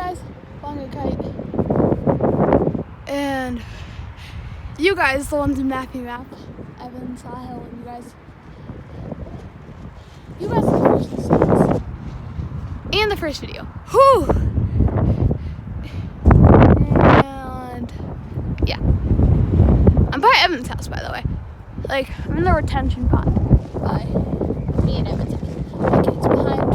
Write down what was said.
guys, flying a kite. And you guys, the ones in Mappy Map, Evan, Sahil, and you guys are the first to see this. And the first video. Whew! And yeah. I'm by Evan's house, by the way. Like, I'm in the retention pond by me and Evan's house. Okay, it's behind